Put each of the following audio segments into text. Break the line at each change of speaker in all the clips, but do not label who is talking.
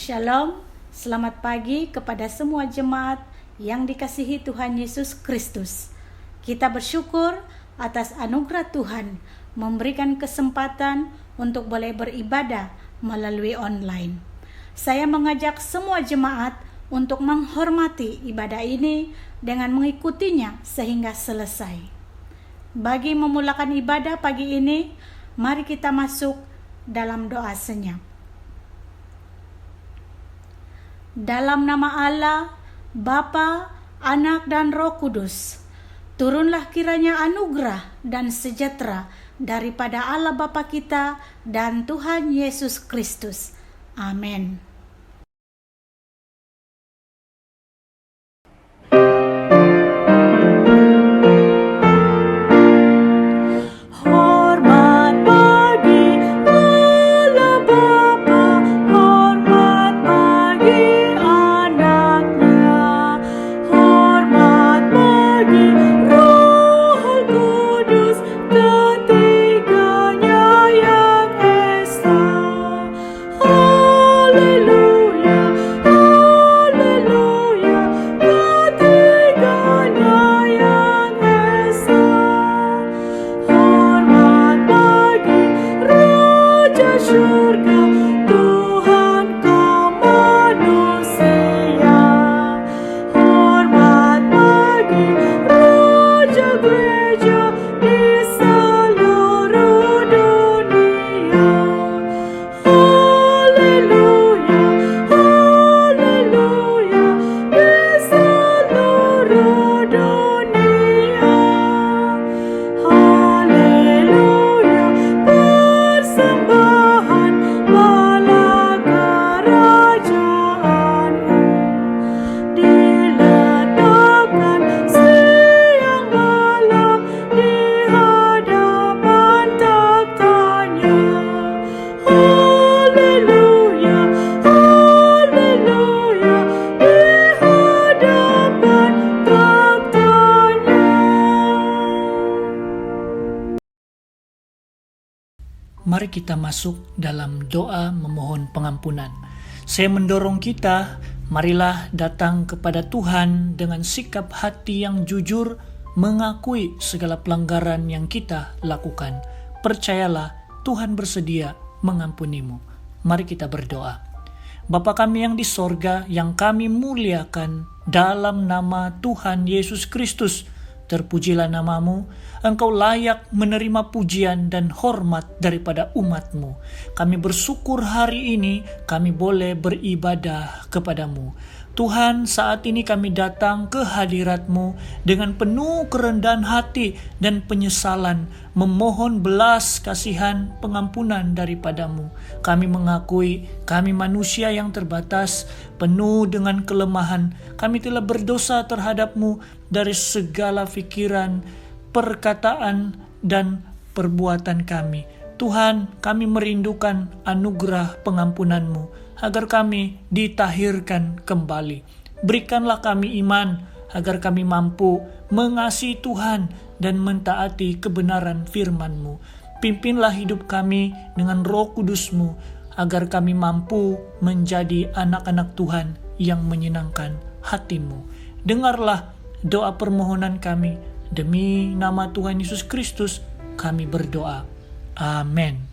Shalom, selamat pagi kepada semua jemaat yang dikasihi Tuhan Yesus Kristus. Kita bersyukur atas anugerah Tuhan memberikan kesempatan untuk boleh beribadah melalui online. Saya mengajak semua jemaat untuk menghormati ibadah ini dengan mengikutinya sehingga selesai. Bagi memulakan ibadah pagi ini, mari kita masuk dalam doa senyap. Dalam nama Allah, Bapa, Anak dan Roh Kudus, turunlah kiranya anugerah dan sejahtera daripada Allah Bapa kita dan Tuhan Yesus Kristus. Amin.
Mari kita masuk dalam doa memohon pengampunan. Saya mendorong kita, marilah datang kepada Tuhan dengan sikap hati yang jujur, mengakui segala pelanggaran yang kita lakukan. Percayalah, Tuhan bersedia mengampunimu. Mari kita berdoa. Bapa kami yang di sorga, yang kami muliakan, dalam nama Tuhan Yesus Kristus, terpujilah namamu, engkau layak menerima pujian dan hormat daripada umatmu. Kami bersyukur hari ini kami boleh beribadah kepadamu. Tuhan, saat ini kami datang ke hadirat-Mu dengan penuh kerendahan hati dan penyesalan, memohon belas kasihan pengampunan daripada-Mu. Kami mengakui kami manusia yang terbatas, penuh dengan kelemahan. Kami telah berdosa terhadap-Mu dari segala pikiran, perkataan, dan perbuatan kami. Tuhan, kami merindukan anugerah pengampunan-Mu agar kami ditahirkan kembali. Berikanlah kami iman agar kami mampu mengasihi Tuhan dan mentaati kebenaran firman-Mu. Pimpinlah hidup kami dengan Roh Kudus-Mu agar kami mampu menjadi anak-anak Tuhan yang menyenangkan hati-Mu. Dengarlah doa permohonan kami. Demi nama Tuhan Yesus Kristus kami berdoa. Amin.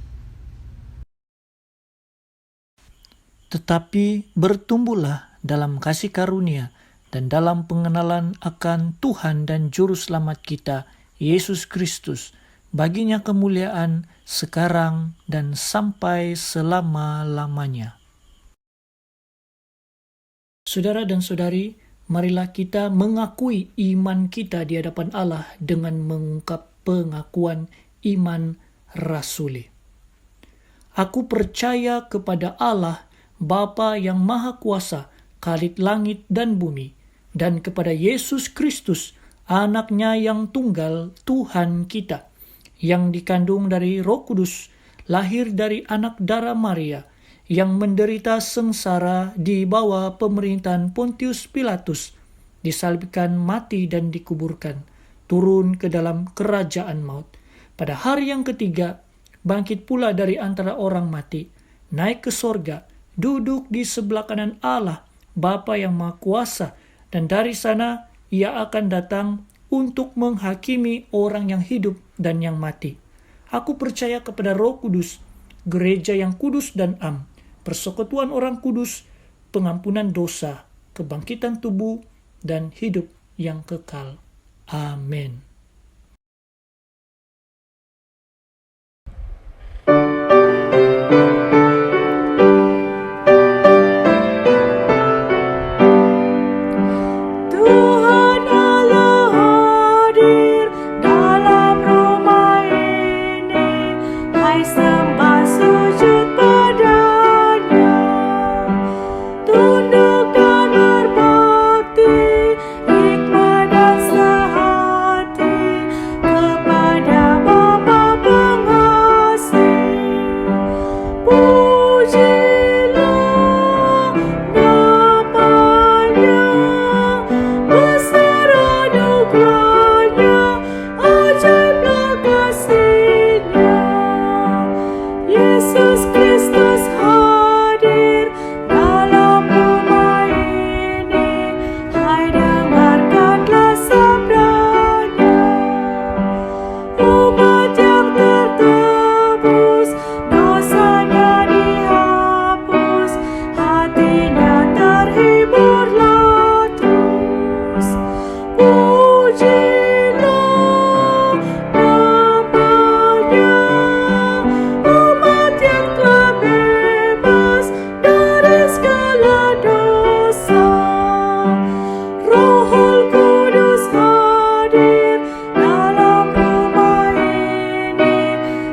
Tetapi bertumbuhlah dalam kasih karunia dan dalam pengenalan akan Tuhan dan Juru Selamat kita, Yesus Kristus. Baginya kemuliaan sekarang dan sampai selama-lamanya. Saudara dan saudari, marilah kita mengakui iman kita di hadapan Allah dengan mengungkap pengakuan iman rasuli. Aku percaya kepada Allah, Bapa yang Maha Kuasa, Khalid langit dan bumi, dan kepada Yesus Kristus, Anaknya yang tunggal, Tuhan kita, yang dikandung dari Roh Kudus, lahir dari anak darah Maria, yang menderita sengsara di bawah pemerintahan Pontius Pilatus, disalibkan, mati dan dikuburkan, turun ke dalam kerajaan maut. Pada hari yang ketiga, bangkit pula dari antara orang mati, naik ke sorga, duduk di sebelah kanan Allah, Bapa yang Maha Kuasa, dan dari sana Ia akan datang untuk menghakimi orang yang hidup dan yang mati. Aku percaya kepada Roh Kudus, gereja yang kudus dan am, persekutuan orang kudus, pengampunan dosa, kebangkitan tubuh, dan hidup yang kekal. Amin.
Tuhan Allah hadir dalam rumah ini, hai sembah sujud padanya, tunduk dan berbakti, hikmat dan sehati kepada Bapa pengasih. Pujilah namanya, besar anugerahnya, ajaiblah kasihnya. Yesus Kristus hadir dalam rumah ini, hai dengarkanlah sabdanya. Umat yang tertebus, dosanya dihapus, hatinya terhiburlah terus. Pujilah namanya, umat yang telah bebas dari segala dosa. Roh Kudus hadir dalam rumah ini,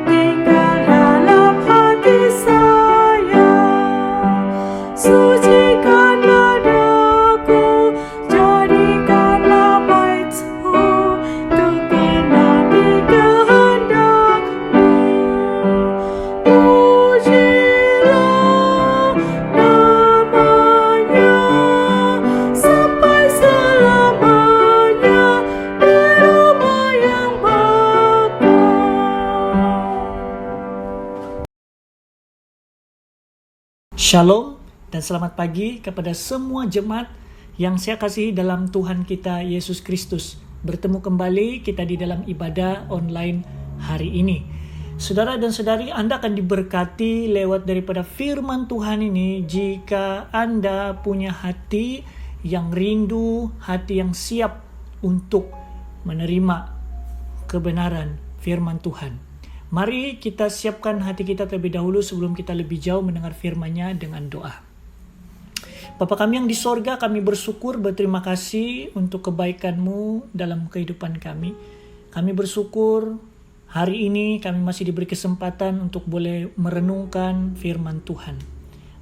tinggal dalam hati saya. Sucikanlah daku, jadikanlah baitku, untuk menanti kehendak-Mu. Pujilah namanya, sampai selamanya di rumah yang bakal.
Shalom dan selamat pagi kepada semua jemaat yang saya kasihi dalam Tuhan kita Yesus Kristus. Bertemu kembali kita di dalam ibadah online hari ini. Saudara dan saudari, Anda akan diberkati lewat daripada firman Tuhan ini jika Anda punya hati yang rindu, hati yang siap untuk menerima kebenaran firman Tuhan. Mari kita siapkan hati kita terlebih dahulu sebelum kita lebih jauh mendengar firman-Nya dengan doa. Bapa kami yang di sorga, kami bersyukur, berterima kasih untuk kebaikan-Mu dalam kehidupan kami. Kami bersyukur hari ini kami masih diberi kesempatan untuk boleh merenungkan firman Tuhan.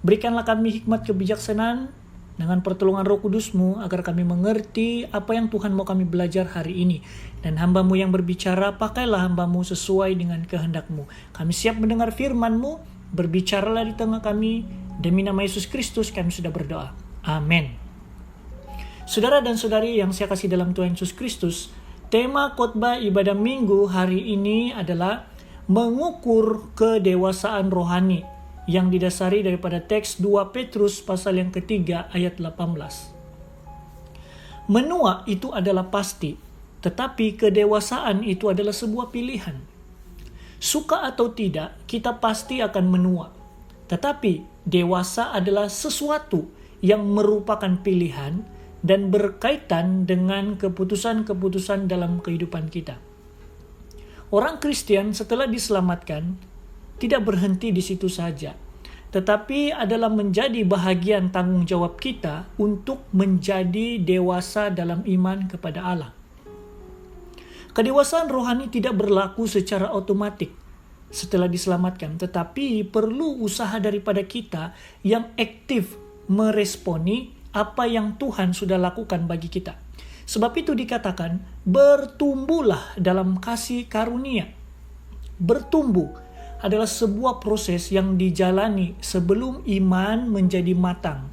Berikanlah kami hikmat kebijaksanaan dengan pertolongan Roh Kudus-Mu agar kami mengerti apa yang Tuhan mau kami belajar hari ini. Dan hamba-Mu yang berbicara, pakailah hamba-Mu sesuai dengan kehendak-Mu. Kami siap mendengar firman-Mu, berbicaralah di tengah kami. Demi nama Yesus Kristus kami sudah berdoa. Amin. Saudara dan saudari yang saya kasih dalam Tuhan Yesus Kristus, tema khotbah ibadah minggu hari ini adalah mengukur kedewasaan rohani, yang didasari daripada teks 2 Petrus pasal yang ketiga ayat 18. Menua itu adalah pasti, tetapi kedewasaan itu adalah sebuah pilihan. Suka atau tidak, kita pasti akan menua. Tetapi dewasa adalah sesuatu yang merupakan pilihan dan berkaitan dengan keputusan-keputusan dalam kehidupan kita. Orang Kristen setelah diselamatkan tidak berhenti di situ saja, tetapi adalah menjadi bahagian tanggung jawab kita untuk menjadi dewasa dalam iman kepada Allah. Kedewasaan rohani tidak berlaku secara otomatis setelah diselamatkan, tetapi perlu usaha daripada kita yang aktif meresponi apa yang Tuhan sudah lakukan bagi kita. Sebab itu dikatakan, bertumbuhlah dalam kasih karunia. Bertumbuh adalah sebuah proses yang dijalani sebelum iman menjadi matang.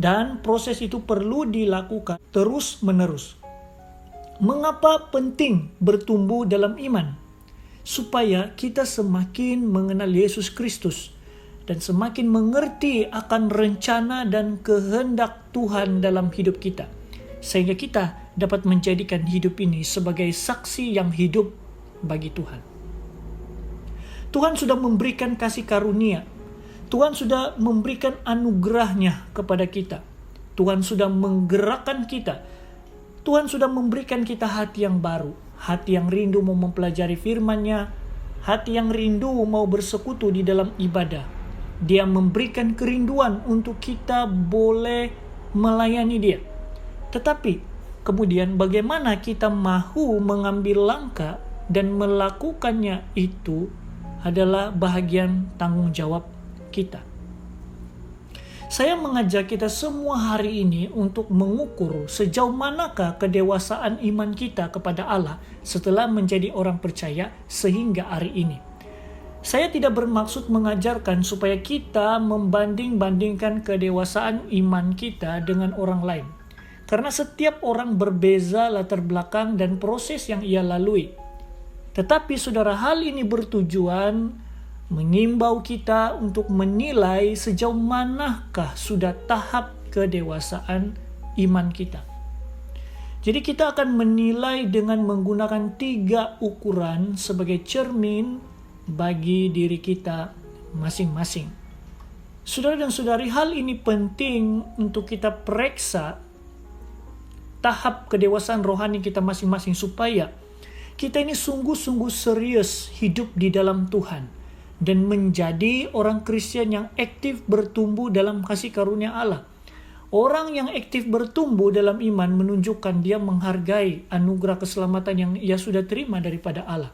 Dan proses itu perlu dilakukan terus-menerus. Mengapa penting bertumbuh dalam iman? Supaya kita semakin mengenal Yesus Kristus dan semakin mengerti akan rencana dan kehendak Tuhan dalam hidup kita, sehingga kita dapat menjadikan hidup ini sebagai saksi yang hidup bagi Tuhan. Tuhan sudah memberikan kasih karunia. Tuhan sudah memberikan anugerahnya kepada kita. Tuhan sudah menggerakkan kita. Tuhan sudah memberikan kita hati yang baru, hati yang rindu mau mempelajari firman-Nya, hati yang rindu mau bersekutu di dalam ibadah. Dia memberikan kerinduan untuk kita boleh melayani Dia. Tetapi kemudian bagaimana kita mahu mengambil langkah dan melakukannya, itu adalah bahagian tanggung jawab kita. Saya mengajak kita semua hari ini untuk mengukur sejauh manakah kedewasaan iman kita kepada Allah setelah menjadi orang percaya sehingga hari ini. Saya tidak bermaksud mengajarkan supaya kita membanding-bandingkan kedewasaan iman kita dengan orang lain. Karena setiap orang berbeza latar belakang dan proses yang ia lalui. Tetapi saudara, hal ini bertujuan mengimbau kita untuk menilai sejauh manakah sudah tahap kedewasaan iman kita. Jadi kita akan menilai dengan menggunakan 3 ukuran sebagai cermin bagi diri kita masing-masing. Saudara dan saudari, hal ini penting untuk kita periksa tahap kedewasaan rohani kita masing-masing supaya kita ini sungguh-sungguh serius hidup di dalam Tuhan dan menjadi orang Kristen yang aktif bertumbuh dalam kasih karunia Allah. Orang yang aktif bertumbuh dalam iman menunjukkan dia menghargai anugerah keselamatan yang ia sudah terima daripada Allah.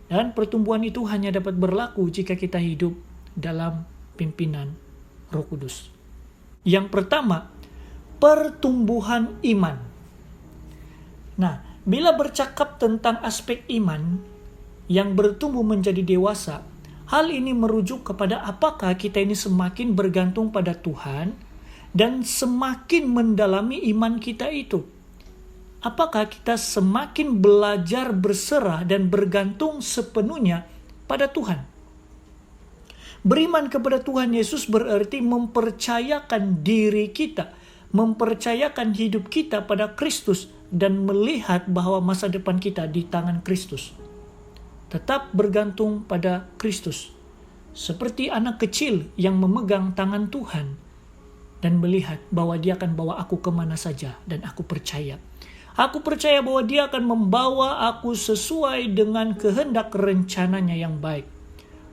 Dan pertumbuhan itu hanya dapat berlaku jika kita hidup dalam pimpinan Roh Kudus. Yang pertama, pertumbuhan iman. Nah, bila bercakap tentang aspek iman yang bertumbuh menjadi dewasa, hal ini merujuk kepada apakah kita ini semakin bergantung pada Tuhan dan semakin mendalami iman kita itu. Apakah kita semakin belajar berserah dan bergantung sepenuhnya pada Tuhan. Beriman kepada Tuhan Yesus berarti mempercayakan diri kita, mempercayakan hidup kita pada Kristus dan melihat bahwa masa depan kita di tangan Kristus. Tetap bergantung pada Kristus. Seperti anak kecil yang memegang tangan Tuhan dan melihat bahwa Dia akan bawa aku kemana saja dan aku percaya. Aku percaya bahwa Dia akan membawa aku sesuai dengan kehendak rencananya yang baik.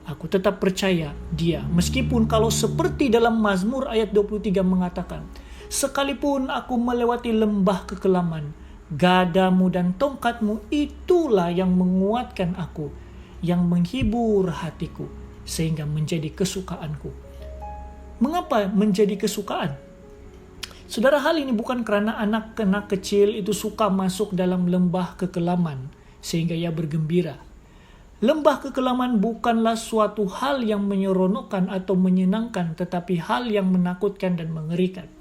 Aku tetap percaya Dia, meskipun kalau seperti dalam Mazmur ayat 23 mengatakan, sekalipun aku melewati lembah kekelaman, gadamu dan tongkatmu itulah yang menguatkan aku, yang menghibur hatiku, sehingga menjadi kesukaanku. Mengapa menjadi kesukaan? Saudara, hal ini bukan karena anak-anak kecil itu suka masuk dalam lembah kekelaman, sehingga ia bergembira. Lembah kekelaman bukanlah suatu hal yang menyeronokkan atau menyenangkan, tetapi hal yang menakutkan dan mengerikan.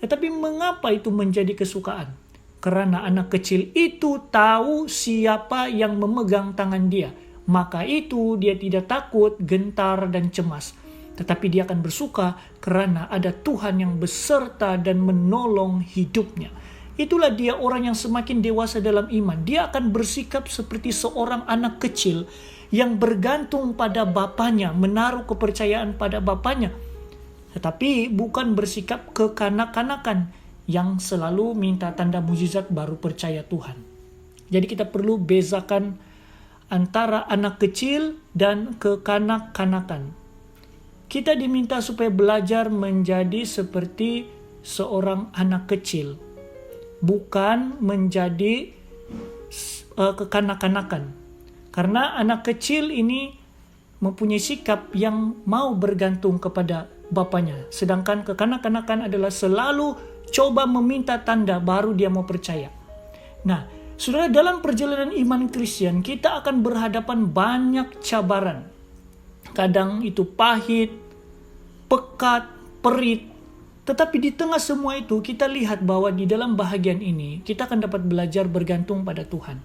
Tetapi mengapa itu menjadi kesukaan? Karena anak kecil itu tahu siapa yang memegang tangan dia. Maka itu dia tidak takut, gentar, dan cemas. Tetapi dia akan bersuka karena ada Tuhan yang beserta dan menolong hidupnya. Itulah dia orang yang semakin dewasa dalam iman. Dia akan bersikap seperti seorang anak kecil yang bergantung pada bapaknya, menaruh kepercayaan pada bapaknya. Tetapi bukan bersikap kekanak-kanakan yang selalu minta tanda mukjizat baru percaya Tuhan. Jadi kita perlu bezakan antara anak kecil dan kekanak-kanakan. Kita diminta supaya belajar menjadi seperti seorang anak kecil, bukan menjadi kekanak-kanakan. Karena anak kecil ini mempunyai sikap yang mau bergantung kepada bapaknya, sedangkan kekanak-kanakan adalah selalu coba meminta tanda baru dia mau percaya. Nah, saudara, dalam perjalanan iman Kristen kita akan berhadapan banyak cabaran. Kadang itu pahit, pekat, perit. Tetapi di tengah semua itu kita lihat bahwa di dalam bahagian ini kita akan dapat belajar bergantung pada Tuhan.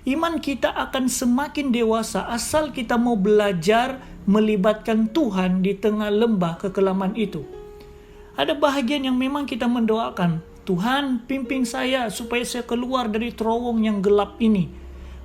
Iman kita akan semakin dewasa asal kita mau belajar melibatkan Tuhan di tengah lembah kekelaman itu. Ada bahagian yang memang kita mendoakan, Tuhan pimpin saya supaya saya keluar dari terowong yang gelap ini.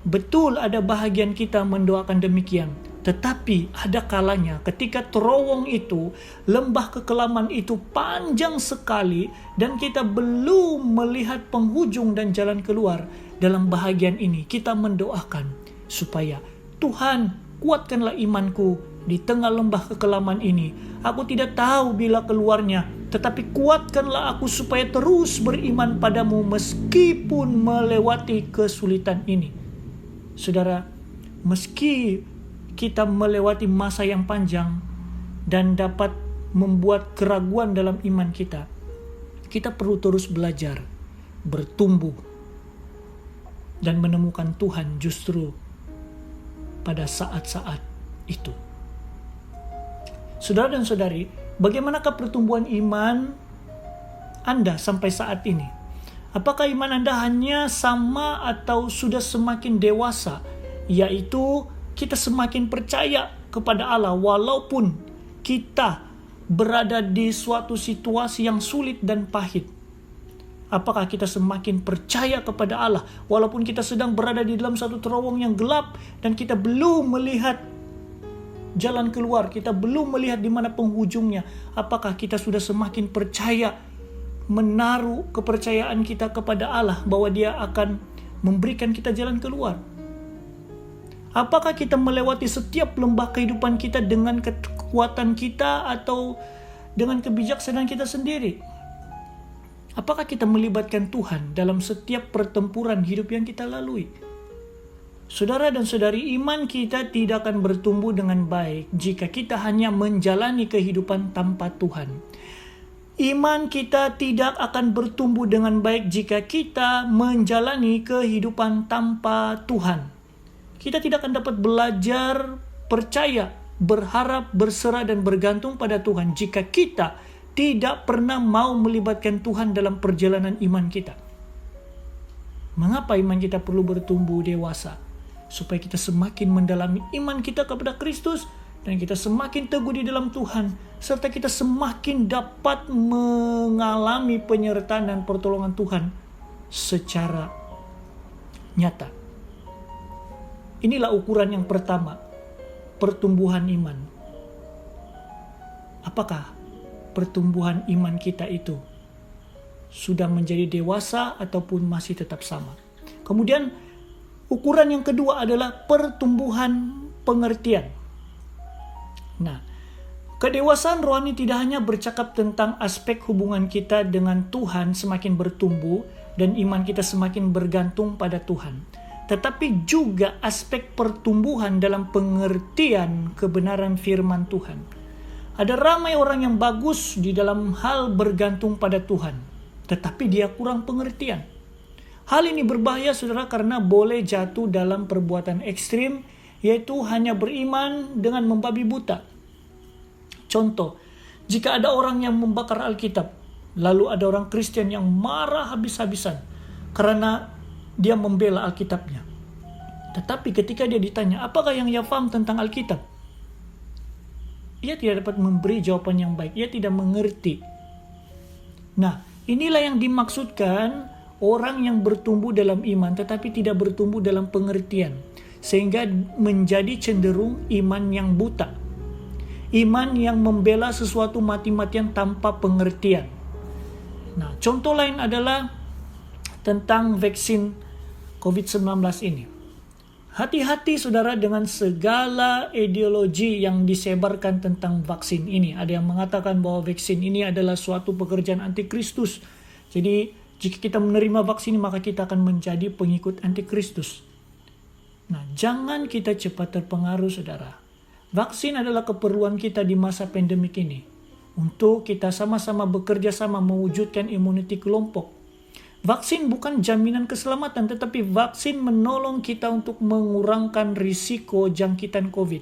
Betul, ada bahagian kita mendoakan demikian. Tetapi ada kalanya ketika terowong itu, lembah kekelaman itu panjang sekali dan kita belum melihat penghujung dan jalan keluar. Dalam bahagian ini kita mendoakan supaya Tuhan kuatkanlah imanku di tengah lembah kekelaman ini. Aku tidak tahu bila keluarnya, tetapi kuatkanlah aku supaya terus beriman padamu meskipun melewati kesulitan ini. Saudara, meski kita melewati masa yang panjang dan dapat membuat keraguan dalam iman kita, kita perlu terus belajar, bertumbuh, dan menemukan Tuhan justru pada saat-saat itu. Saudara dan saudari, bagaimanakah pertumbuhan iman Anda sampai saat ini? Apakah iman Anda hanya sama atau sudah semakin dewasa? Yaitu kita semakin percaya kepada Allah walaupun kita berada di suatu situasi yang sulit dan pahit. Apakah kita semakin percaya kepada Allah walaupun kita sedang berada di dalam satu terowong yang gelap dan kita belum melihat jalan keluar, kita belum melihat di mana penghujungnya? Apakah kita sudah semakin percaya, menaruh kepercayaan kita kepada Allah bahwa Dia akan memberikan kita jalan keluar? Apakah kita melewati setiap lembah kehidupan kita dengan kekuatan kita atau dengan kebijaksanaan kita sendiri? Apakah kita melibatkan Tuhan dalam setiap pertempuran hidup yang kita lalui? Saudara dan saudari, iman kita tidak akan bertumbuh dengan baik jika kita hanya menjalani kehidupan tanpa Tuhan. Iman kita tidak akan bertumbuh dengan baik jika kita menjalani kehidupan tanpa Tuhan. Kita tidak akan dapat belajar, percaya, berharap, berserah, dan bergantung pada Tuhan jika kita tidak pernah mau melibatkan Tuhan dalam perjalanan iman kita. Mengapa iman kita perlu bertumbuh dewasa? Supaya kita semakin mendalami iman kita kepada Kristus dan kita semakin teguh di dalam Tuhan, serta kita semakin dapat mengalami penyertaan dan pertolongan Tuhan secara nyata. Inilah ukuran yang pertama, pertumbuhan iman. Apakah pertumbuhan iman kita itu sudah menjadi dewasa ataupun masih tetap sama? Kemudian ukuran yang kedua adalah pertumbuhan pengertian. Nah, kedewasaan rohani tidak hanya bercakap tentang aspek hubungan kita dengan Tuhan semakin bertumbuh dan iman kita semakin bergantung pada Tuhan, tetapi juga aspek pertumbuhan dalam pengertian kebenaran firman Tuhan. Ada ramai orang yang bagus di dalam hal bergantung pada Tuhan, tetapi dia kurang pengertian. Hal ini berbahaya, saudara, karena boleh jatuh dalam perbuatan ekstrim, yaitu hanya beriman dengan membabi buta. Contoh, jika ada orang yang membakar Alkitab, lalu ada orang Kristen yang marah habis-habisan karena dia membela Alkitabnya. Tetapi ketika dia ditanya, apakah yang ia paham tentang Alkitab? Ia tidak dapat memberi jawaban yang baik. Ia tidak mengerti. Nah, inilah yang dimaksudkan orang yang bertumbuh dalam iman tetapi tidak bertumbuh dalam pengertian. Sehingga menjadi cenderung iman yang buta. Iman yang membela sesuatu mati-matian tanpa pengertian. Nah, contoh lain adalah tentang vaksin COVID-19 ini. Hati-hati saudara dengan segala ideologi yang disebarkan tentang vaksin ini. Ada yang mengatakan bahwa vaksin ini adalah suatu pekerjaan antikristus. Jadi jika kita menerima vaksin maka kita akan menjadi pengikut antikristus. Nah, jangan kita cepat terpengaruh saudara. Vaksin adalah keperluan kita di masa pandemik ini. Untuk kita sama-sama bekerja sama mewujudkan imuniti kelompok. Vaksin bukan jaminan keselamatan, tetapi vaksin menolong kita untuk mengurangkan risiko jangkitan COVID.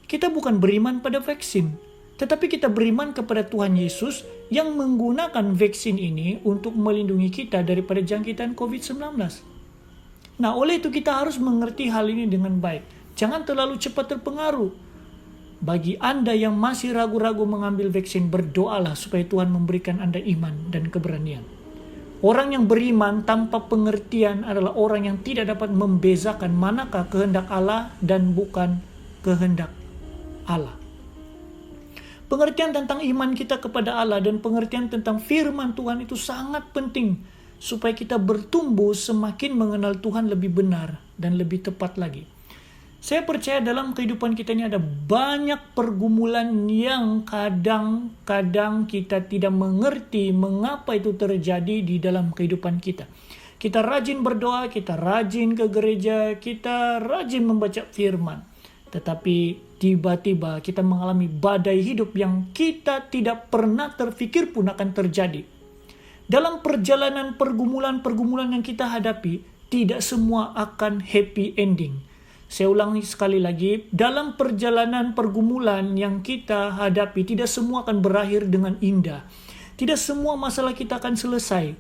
Kita bukan beriman pada vaksin, tetapi kita beriman kepada Tuhan Yesus yang menggunakan vaksin ini untuk melindungi kita daripada jangkitan COVID-19. Nah, oleh itu kita harus mengerti hal ini dengan baik. Jangan terlalu cepat terpengaruh. bagi Anda yang masih ragu-ragu mengambil vaksin, berdoalah supaya Tuhan memberikan Anda iman dan keberanian. Orang yang beriman tanpa pengertian adalah orang yang tidak dapat membezakan manakah kehendak Allah dan bukan kehendak Allah. Pengertian tentang iman kita kepada Allah dan pengertian tentang firman Tuhan itu sangat penting supaya kita bertumbuh semakin mengenal Tuhan lebih benar dan lebih tepat lagi. Saya percaya dalam kehidupan kita ini ada banyak pergumulan yang kadang-kadang kita tidak mengerti mengapa itu terjadi di dalam kehidupan kita. Kita rajin berdoa, kita rajin ke gereja, kita rajin membaca firman. Tetapi tiba-tiba kita mengalami badai hidup yang kita tidak pernah terfikir pun akan terjadi. Dalam perjalanan pergumulan-pergumulan yang kita hadapi, tidak semua akan happy ending. Saya ulangi sekali lagi, dalam perjalanan pergumulan yang kita hadapi, tidak semua akan berakhir dengan indah. Tidak semua masalah kita akan selesai.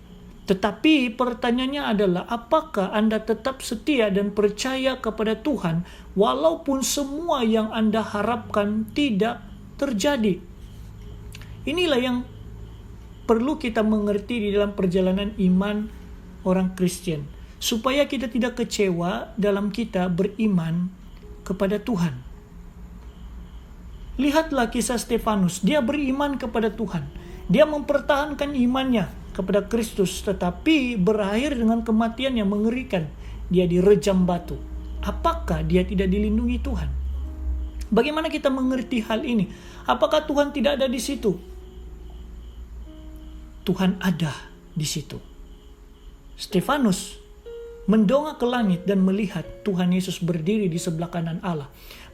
Tetapi pertanyaannya adalah, apakah Anda tetap setia dan percaya kepada Tuhan walaupun semua yang Anda harapkan tidak terjadi? Inilah yang perlu kita mengerti di dalam perjalanan iman orang Kristen, supaya kita tidak kecewa dalam kita beriman kepada Tuhan. Lihatlah kisah Stefanus, dia beriman kepada Tuhan. Dia mempertahankan imannya kepada Kristus, tetapi berakhir dengan kematian yang mengerikan. Dia direjam batu. Apakah dia tidak dilindungi Tuhan? Bagaimana kita mengerti hal ini? Apakah Tuhan tidak ada di situ? Tuhan ada di situ. Stefanus mendongak ke langit dan melihat Tuhan Yesus berdiri di sebelah kanan Allah.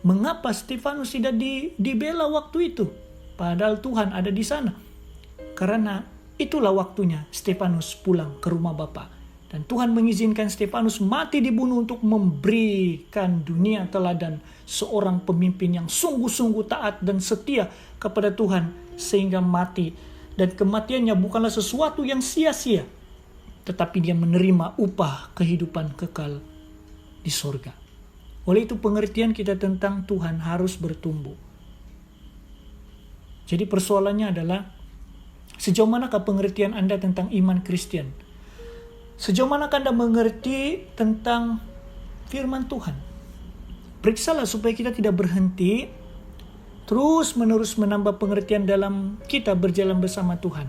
Mengapa Stefanus tidak dibela waktu itu? Padahal Tuhan ada di sana. Karena itulah waktunya Stefanus pulang ke rumah Bapa. Dan Tuhan mengizinkan Stefanus mati dibunuh untuk memberikan dunia teladan seorang pemimpin yang sungguh-sungguh taat dan setia kepada Tuhan sehingga mati. Dan kematiannya bukanlah sesuatu yang sia-sia, tetapi dia menerima upah kehidupan kekal di sorga. Oleh itu pengertian kita tentang Tuhan harus bertumbuh. Jadi persoalannya adalah, sejauh manakah pengertian Anda tentang iman Kristen? Sejauh manakah Anda mengerti tentang firman Tuhan? Periksalah supaya kita tidak berhenti, terus menerus menambah pengertian dalam kita berjalan bersama Tuhan.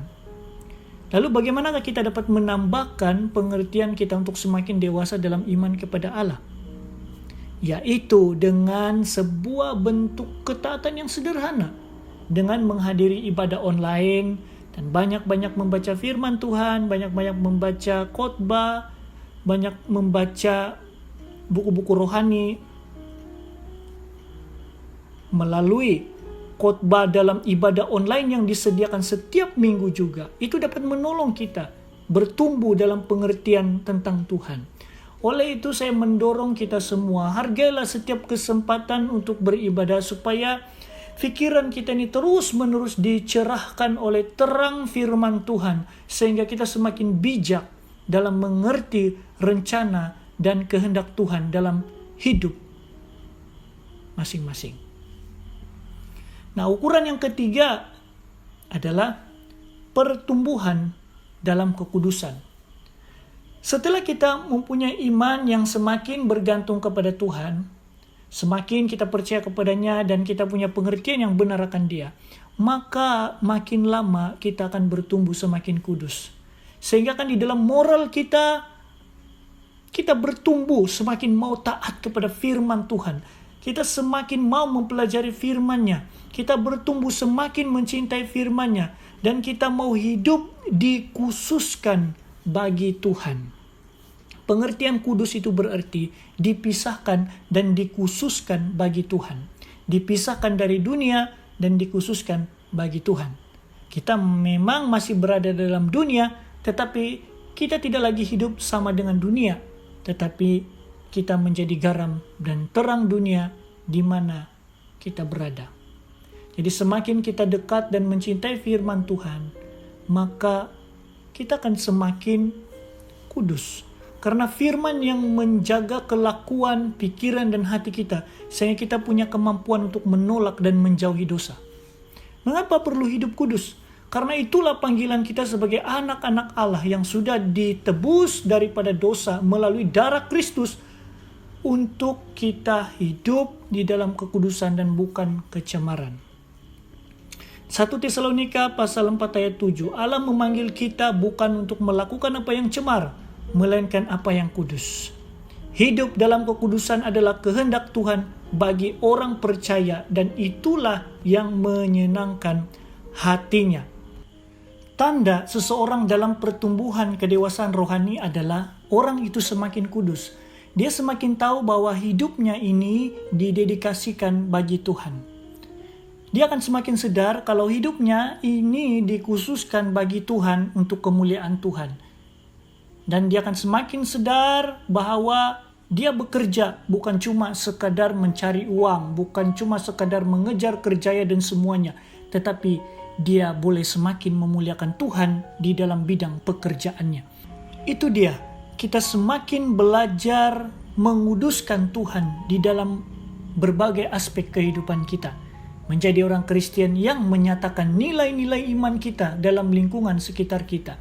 Lalu bagaimanakah kita dapat menambahkan pengertian kita untuk semakin dewasa dalam iman kepada Allah? Yaitu dengan sebuah bentuk ketaatan yang sederhana. Dengan menghadiri ibadah online dan banyak-banyak membaca firman Tuhan, banyak-banyak membaca khotbah, banyak membaca buku-buku rohani. Melalui khotbah dalam ibadah online yang disediakan setiap minggu juga, itu dapat menolong kita bertumbuh dalam pengertian tentang Tuhan. Oleh itu saya mendorong kita semua, hargailah setiap kesempatan untuk beribadah supaya pikiran kita ini terus-menerus dicerahkan oleh terang firman Tuhan, sehingga kita semakin bijak dalam mengerti rencana dan kehendak Tuhan dalam hidup masing-masing. Nah, ukuran yang ketiga adalah pertumbuhan dalam kekudusan. Setelah kita mempunyai iman yang semakin bergantung kepada Tuhan, semakin kita percaya kepadanya dan kita punya pengertian yang benar akan Dia, maka makin lama kita akan bertumbuh semakin kudus. Sehingga kan di dalam moral kita bertumbuh semakin mau taat kepada firman Tuhan. Kita semakin mau mempelajari firman-Nya. Kita bertumbuh semakin mencintai firman-Nya. Dan kita mau hidup dikhususkan bagi Tuhan. Pengertian kudus itu berarti dipisahkan dan dikhususkan bagi Tuhan. Dipisahkan dari dunia dan dikhususkan bagi Tuhan. Kita memang masih berada dalam dunia, tetapi kita tidak lagi hidup sama dengan dunia. Tetapi kita menjadi garam dan terang dunia di mana kita berada. Jadi semakin kita dekat dan mencintai firman Tuhan, maka kita akan semakin kudus. Karena firman yang menjaga kelakuan, pikiran, dan hati kita, sehingga kita punya kemampuan untuk menolak dan menjauhi dosa. Mengapa perlu hidup kudus? Karena itulah panggilan kita sebagai anak-anak Allah yang sudah ditebus daripada dosa melalui darah Kristus, untuk kita hidup di dalam kekudusan dan bukan kecemaran. 1 Tesalonika pasal 4 ayat 7, Allah memanggil kita bukan untuk melakukan apa yang cemar, melainkan apa yang kudus. Hidup dalam kekudusan adalah kehendak Tuhan bagi orang percaya, dan itulah yang menyenangkan hatinya. Tanda seseorang dalam pertumbuhan kedewasaan rohani adalah orang itu semakin kudus. Dia semakin tahu bahwa hidupnya ini didedikasikan bagi Tuhan. Dia akan semakin sadar kalau hidupnya ini dikhususkan bagi Tuhan untuk kemuliaan Tuhan. Dan dia akan semakin sadar bahwa dia bekerja bukan cuma sekadar mencari uang, bukan cuma sekadar mengejar kerjaya dan semuanya, tetapi dia boleh semakin memuliakan Tuhan di dalam bidang pekerjaannya. Itu dia, kita semakin belajar menguduskan Tuhan di dalam berbagai aspek kehidupan kita. Menjadi orang Kristen yang menyatakan nilai-nilai iman kita dalam lingkungan sekitar kita.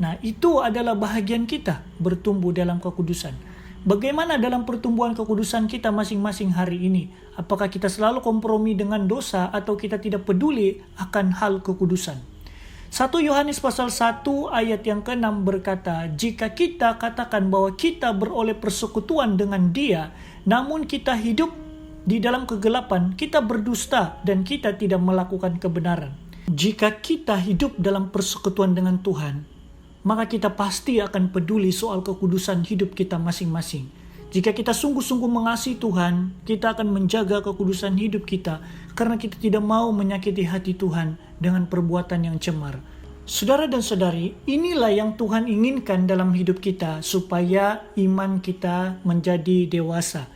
Nah, itu adalah bahagian kita bertumbuh dalam kekudusan. Bagaimana dalam pertumbuhan kekudusan kita masing-masing hari ini? Apakah kita selalu kompromi dengan dosa atau kita tidak peduli akan hal kekudusan? 1 Yohanes pasal 1 ayat yang ke-6 berkata, jika kita katakan bahwa kita beroleh persekutuan dengan Dia, namun kita hidup di dalam kegelapan, kita berdusta dan kita tidak melakukan kebenaran. Jika kita hidup dalam persekutuan dengan Tuhan, maka kita pasti akan peduli soal kekudusan hidup kita masing-masing. Jika kita sungguh-sungguh mengasihi Tuhan, kita akan menjaga kekudusan hidup kita karena kita tidak mau menyakiti hati Tuhan dengan perbuatan yang cemar. Saudara dan saudari, inilah yang Tuhan inginkan dalam hidup kita supaya iman kita menjadi dewasa.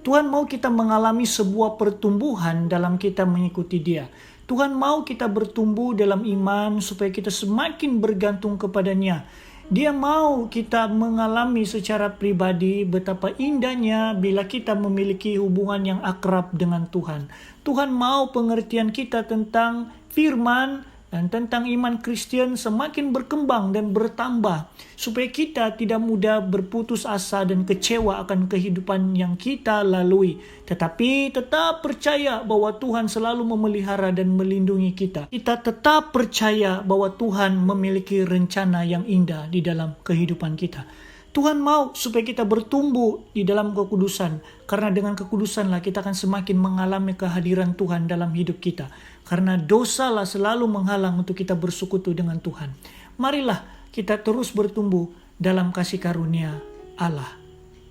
Tuhan mau kita mengalami sebuah pertumbuhan dalam kita mengikuti Dia. Tuhan mau kita bertumbuh dalam iman supaya kita semakin bergantung kepadanya. Dia mau kita mengalami secara pribadi betapa indahnya bila kita memiliki hubungan yang akrab dengan Tuhan. Tuhan mau pengertian kita tentang firman dan tentang iman Kristen semakin berkembang dan bertambah, supaya kita tidak mudah berputus asa dan kecewa akan kehidupan yang kita lalui, tetapi tetap percaya bahwa Tuhan selalu memelihara dan melindungi kita. Kita tetap percaya bahwa Tuhan memiliki rencana yang indah di dalam kehidupan kita. Tuhan mau supaya kita bertumbuh di dalam kekudusan, karena dengan kekudusanlah kita akan semakin mengalami kehadiran Tuhan dalam hidup kita. Karena dosalah selalu menghalang untuk kita bersekutu dengan Tuhan. Marilah kita terus bertumbuh dalam kasih karunia Allah.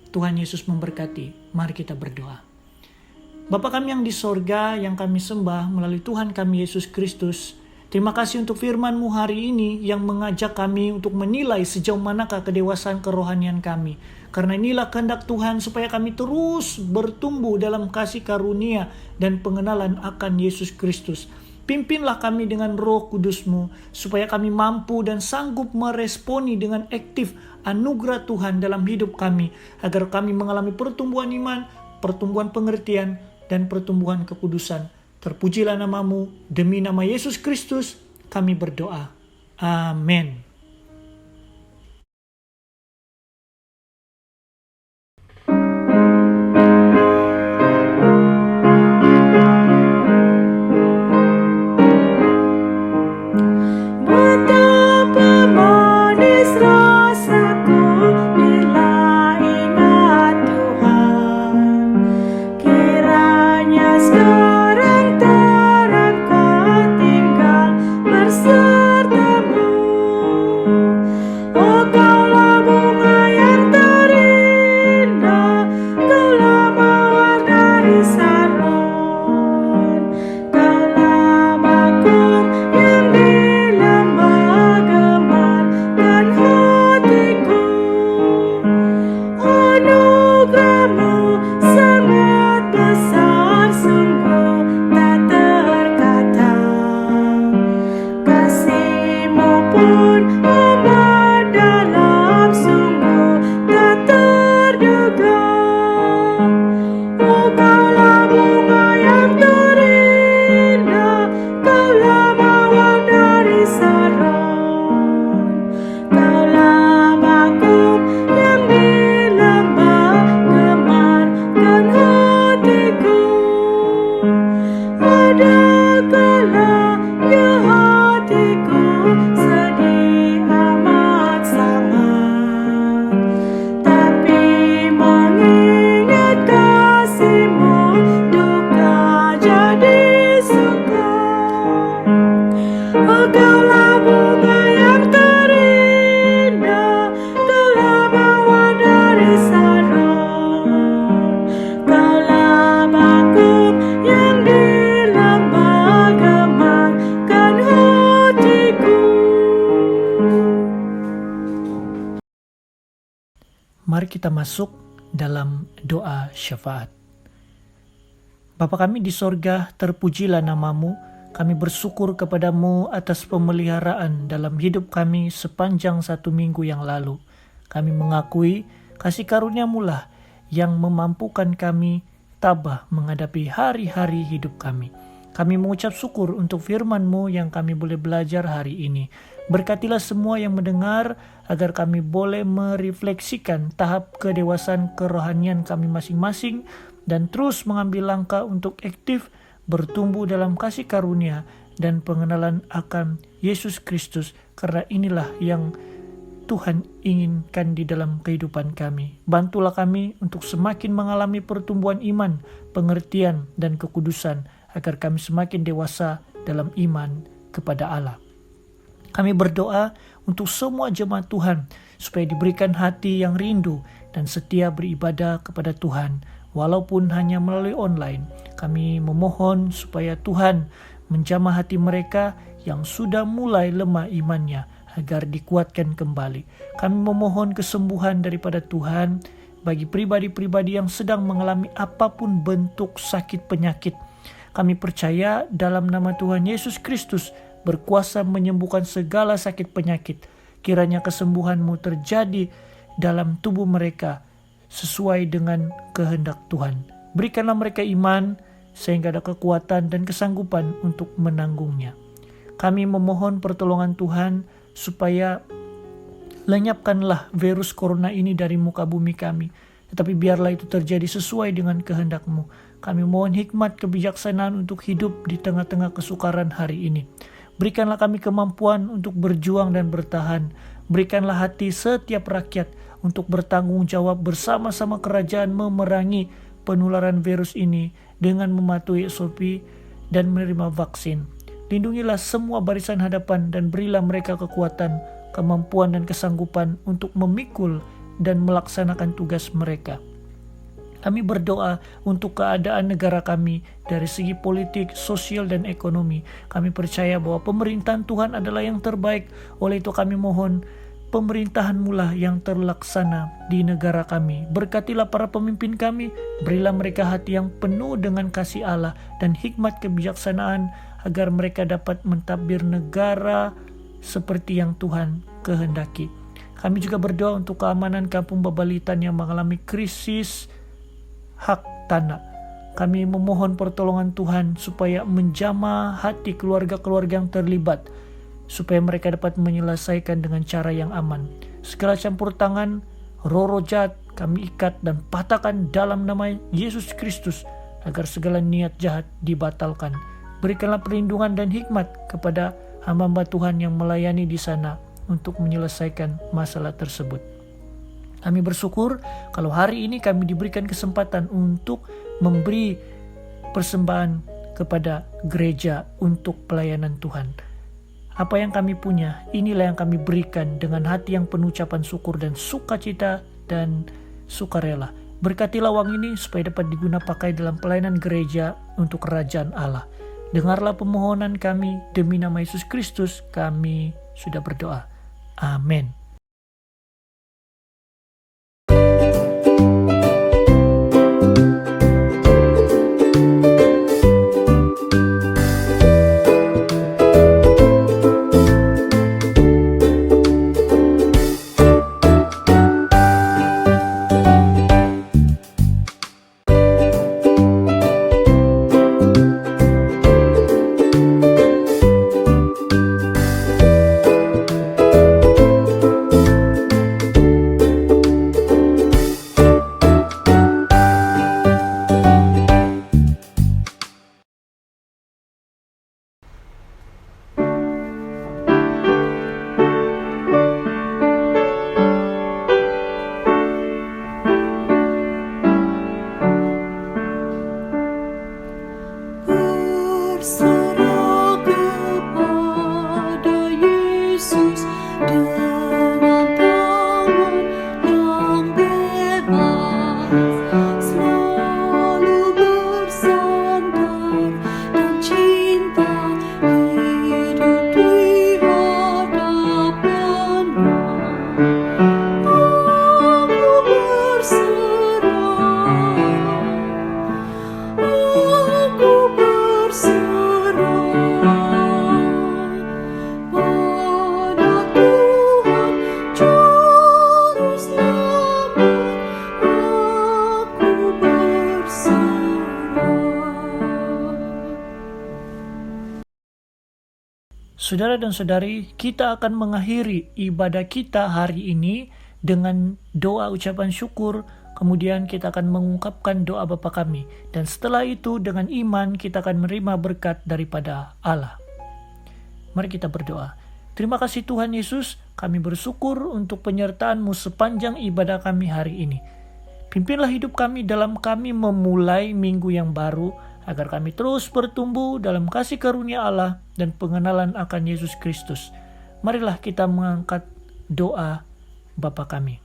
Tuhan Yesus memberkati. Mari kita berdoa. Bapa kami yang di sorga, yang kami sembah melalui Tuhan kami Yesus Kristus, terima kasih untuk firman-Mu hari ini yang mengajak kami untuk menilai sejauh manakah kedewasaan kerohanian kami. Karena inilah kehendak Tuhan supaya kami terus bertumbuh dalam kasih karunia dan pengenalan akan Yesus Kristus. Pimpinlah kami dengan Roh Kudus-Mu supaya kami mampu dan sanggup meresponi dengan aktif anugerah Tuhan dalam hidup kami, agar kami mengalami pertumbuhan iman, pertumbuhan pengertian, dan pertumbuhan kekudusan. Terpujilah nama-Mu, demi nama Yesus Kristus kami berdoa. Amin.
Besertamu
Mari kita masuk dalam doa syafaat. Bapa kami di sorga, terpujilah namamu. Kami bersyukur kepadamu atas pemeliharaan dalam hidup kami sepanjang 1 minggu yang lalu. Kami mengakui kasih karuniamu lah yang memampukan kami tabah menghadapi hari-hari hidup kami. Kami mengucap syukur untuk firman-Mu yang kami boleh belajar hari ini. Berkatilah semua yang mendengar agar kami boleh merefleksikan tahap kedewasaan kerohanian kami masing-masing dan terus mengambil langkah untuk aktif bertumbuh dalam kasih karunia dan pengenalan akan Yesus Kristus, karena inilah yang Tuhan inginkan di dalam kehidupan kami. Bantulah kami untuk semakin mengalami pertumbuhan iman, pengertian, dan kekudusan, agar kami semakin dewasa dalam iman kepada Allah. Kami berdoa untuk semua jemaat Tuhan, supaya diberikan hati yang rindu dan setia beribadah kepada Tuhan, walaupun hanya melalui online. Kami memohon supaya Tuhan menjamah hati mereka yang sudah mulai lemah imannya, agar dikuatkan kembali. Kami memohon kesembuhan daripada Tuhan bagi pribadi-pribadi yang sedang mengalami apapun bentuk sakit penyakit. Kami percaya dalam nama Tuhan Yesus Kristus berkuasa menyembuhkan segala sakit penyakit. Kiranya kesembuhan-Mu terjadi dalam tubuh mereka sesuai dengan kehendak Tuhan. Berikanlah mereka iman sehingga ada kekuatan dan kesanggupan untuk menanggungnya. Kami memohon pertolongan Tuhan supaya lenyapkanlah virus corona ini dari muka bumi kami. Tetapi biarlah itu terjadi sesuai dengan kehendak-Mu. Kami mohon hikmat kebijaksanaan untuk hidup di tengah-tengah kesukaran hari ini. Berikanlah kami kemampuan untuk berjuang dan bertahan. Berikanlah hati setiap rakyat untuk bertanggung jawab bersama-sama kerajaan memerangi penularan virus ini dengan mematuhi SOP dan menerima vaksin. Lindungilah semua barisan hadapan dan berilah mereka kekuatan, kemampuan dan kesanggupan untuk memikul dan melaksanakan tugas mereka. Kami berdoa untuk keadaan negara kami dari segi politik, sosial, dan ekonomi. Kami percaya bahwa pemerintahan Tuhan adalah yang terbaik. Oleh itu kami mohon pemerintahan-Mu lah yang terlaksana di negara kami. Berkatilah para pemimpin kami, berilah mereka hati yang penuh dengan kasih Allah dan hikmat kebijaksanaan agar mereka dapat mentadbir negara seperti yang Tuhan kehendaki. Kami juga berdoa untuk keamanan kampung Babalitan yang mengalami krisis hak tanah. Kami memohon pertolongan Tuhan supaya menjamah hati keluarga-keluarga yang terlibat, supaya mereka dapat menyelesaikan dengan cara yang aman. Segala campur tangan, roh-roh jahat kami ikat dan patahkan dalam nama Yesus Kristus, agar segala niat jahat dibatalkan. Berikanlah perlindungan dan hikmat kepada hamba-hamba Tuhan yang melayani di sana untuk menyelesaikan masalah tersebut. Kami bersyukur kalau hari ini kami diberikan kesempatan untuk memberi persembahan kepada gereja untuk pelayanan Tuhan. Apa yang kami punya, inilah yang kami berikan dengan hati yang penuh ucapan syukur dan sukacita dan sukarela. Berkatilah uang ini supaya dapat digunakan pakai dalam pelayanan gereja untuk kerajaan Allah. Dengarlah pemohonan kami, demi nama Yesus Kristus kami sudah berdoa. Amin. Saudara dan saudari, kita akan mengakhiri ibadah kita hari ini dengan doa ucapan syukur. Kemudian kita akan mengungkapkan doa Bapa kami. Dan setelah itu dengan iman kita akan menerima berkat daripada Allah. Mari kita berdoa. Terima kasih Tuhan Yesus, kami bersyukur untuk penyertaan-Mu sepanjang ibadah kami hari ini. Pimpinlah hidup kami dalam kami memulai minggu yang baru, agar kami terus bertumbuh dalam kasih karunia Allah dan pengenalan akan Yesus Kristus. Marilah kita mengangkat doa Bapa kami.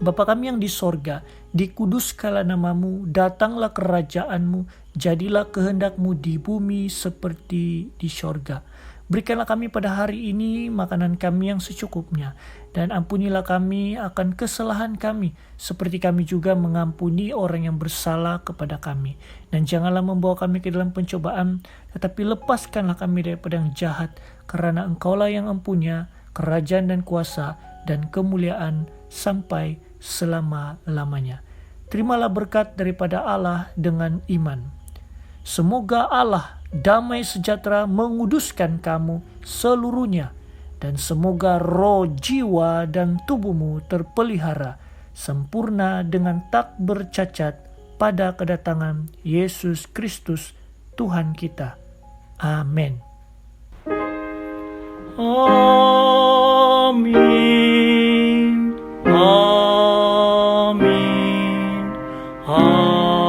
Bapa kami yang di sorga, dikuduskanlah namamu, datanglah kerajaan-Mu, jadilah kehendak-Mu di bumi seperti di sorga. Berikanlah kami pada hari ini makanan kami yang secukupnya, dan ampunilah kami akan kesalahan kami, seperti kami juga mengampuni orang yang bersalah kepada kami. Dan janganlah membawa kami ke dalam pencobaan, tetapi lepaskanlah kami daripada yang jahat, karena Engkaulah yang empunya kerajaan dan kuasa dan kemuliaan sampai selama-lamanya. Terimalah berkat daripada Allah dengan iman. Semoga Allah damai sejahtera menguduskan kamu seluruhnya, dan semoga roh, jiwa, dan tubuhmu terpelihara sempurna dengan tak bercacat pada kedatangan Yesus Kristus Tuhan kita. Amin. Amin. Amin. Amin.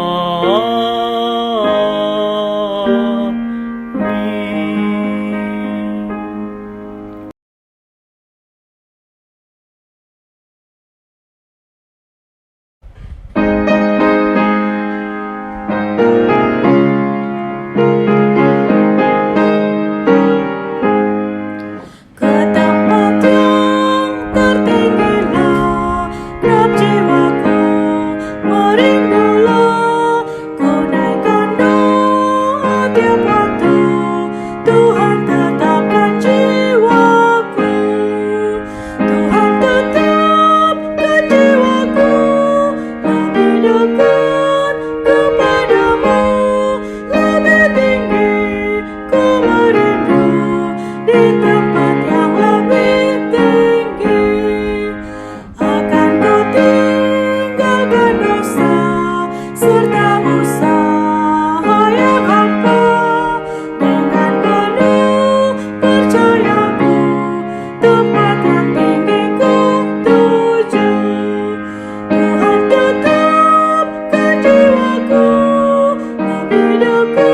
Ke tempat yang tertinggilah, gelap jiwaku merindulah. Ku naikkan doa tiap waktu, Tuhan tetapkan jiwaku. Tuhan tetapkan jiwaku lebih dekat kepadamu, lebih tinggi ku merindu di tempat yang lebih tinggi. Akan ku tinggalkan dosa serta usaha yang hampa, dengan penuh percayaku tempat yang tinggi ku tuju. Tuhan tetapkan jiwaku lebih dekat